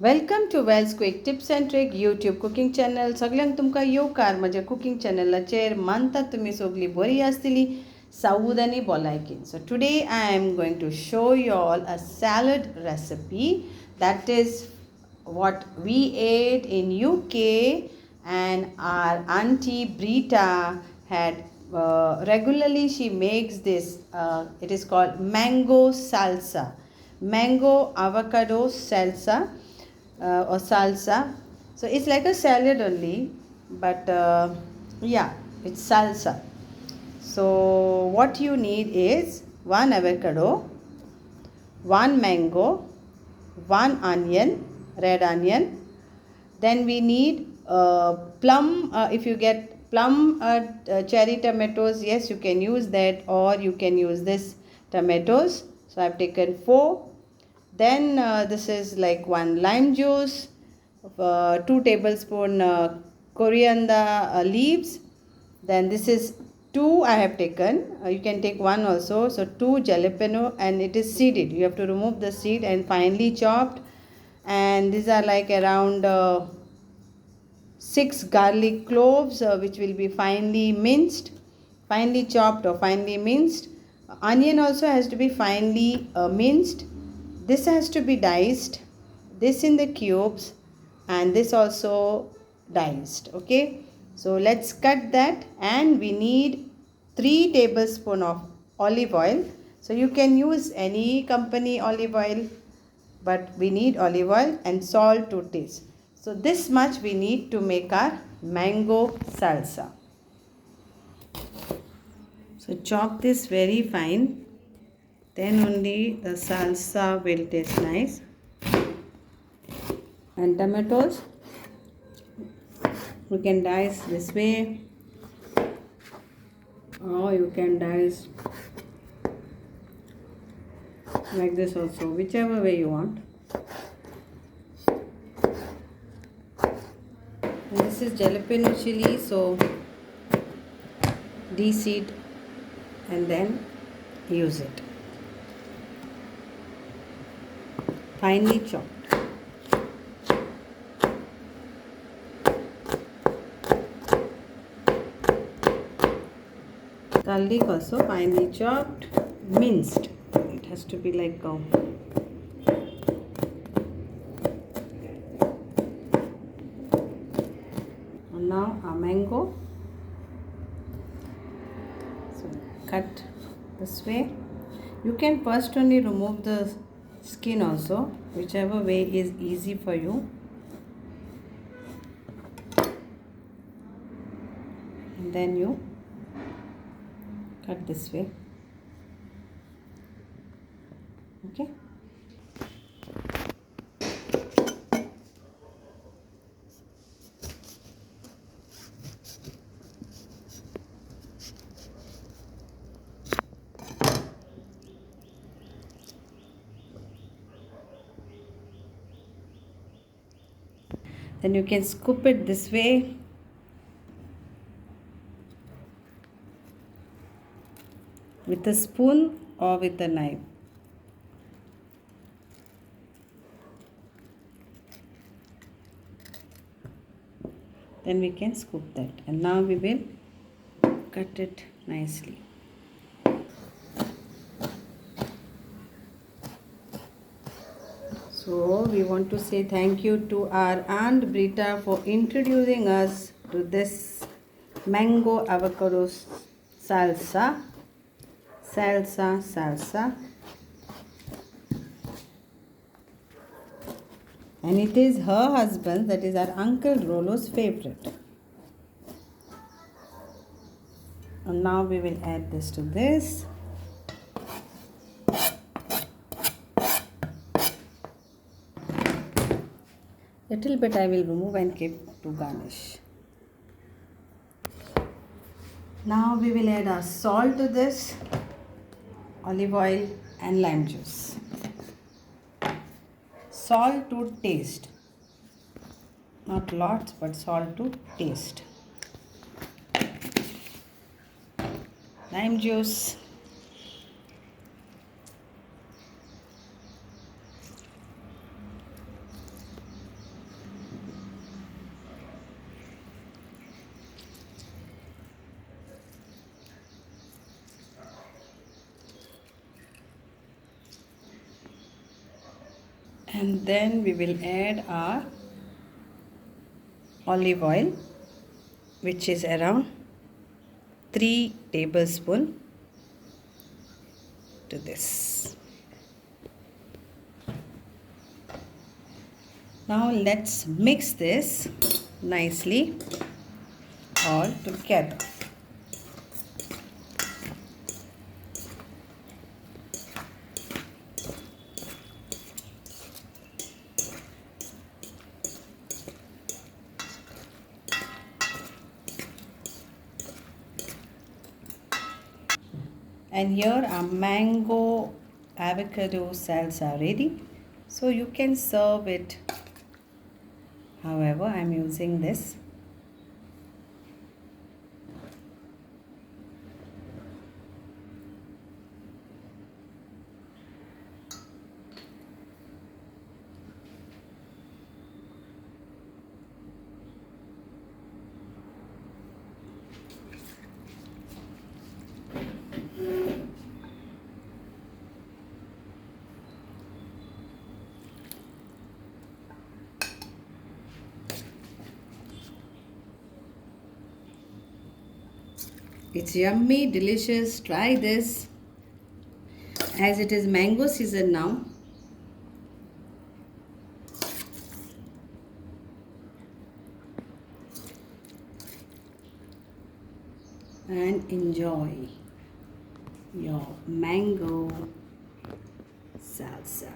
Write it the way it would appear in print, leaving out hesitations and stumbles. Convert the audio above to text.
Welcome to Vel's quick tips and trick YouTube cooking channel. सगळ्यांक तुमकां येवकार म्हज्या कुकिंग चॅनलाचेर. मानतात तुमी सगळीं बरी आसतली साऊद आनी भलायकेन. So today I am going to show you all a salad recipe that is what we ate in UK, and our auntie Brita had regularly she makes this. It is called mango salsa, mango avocado salsa, or salsa. So it's like a salad only, but yeah, it's salsa. So what you need is one avocado, one mango, one onion, red onion. Then we need plum. If you get plum cherry tomatoes, yes, you can use that, or you can use this tomatoes. So I've taken 4. Then this is like 1 lime juice, 2 tablespoon coriander leaves. Then this is 2 I have taken. You can take 1 also. So 2 jalapeno, and it is seeded. You have to remove the seed and finely chopped. And these are like around 6 garlic cloves, which will be finely minced, finely chopped or finely minced. Onion also has to be finely minced. This has to be diced. This in the cubes, and this also diced. Okay, so let's cut that, and we need 3 tablespoons of olive oil. So you can use any company olive oil, but we need olive oil, and salt to taste. So this much we need to make our mango salsa. So chop this very fine, then only the salsa will taste nice. And tomatoes, you can dice this way, or you can dice like this also, whichever way you want. And this is jalapeno chili, so de-seed and then use it. Finely chopped. Garlic also finely chopped, minced. It has to be like a and now a mango. So cut this way. You can first only remove the skin also, whichever way is easy for you. And then you cut this way. Okay. Then you can scoop it this way. With a spoon or with a knife. Then we can scoop that, and now we will cut it nicely. So we want to say thank you to our Aunt Brita for introducing us to this mango avocado salsa. And it is her husband, that is our Uncle Rolo's favorite. And now we will add this to this. Little bit I will remove and keep to garnish. Now we will add our salt to this, olive oil and lime juice. Salt to taste. Not lots, but salt to taste. Lime juice. And then we will add our olive oil, which is around 3 tablespoons to this. Now let's mix this nicely all together. And here our mango avocado salsa ready. So you can serve it however I am using this. It's yummy, delicious. Try this as it is mango season now. And enjoy your mango salsa.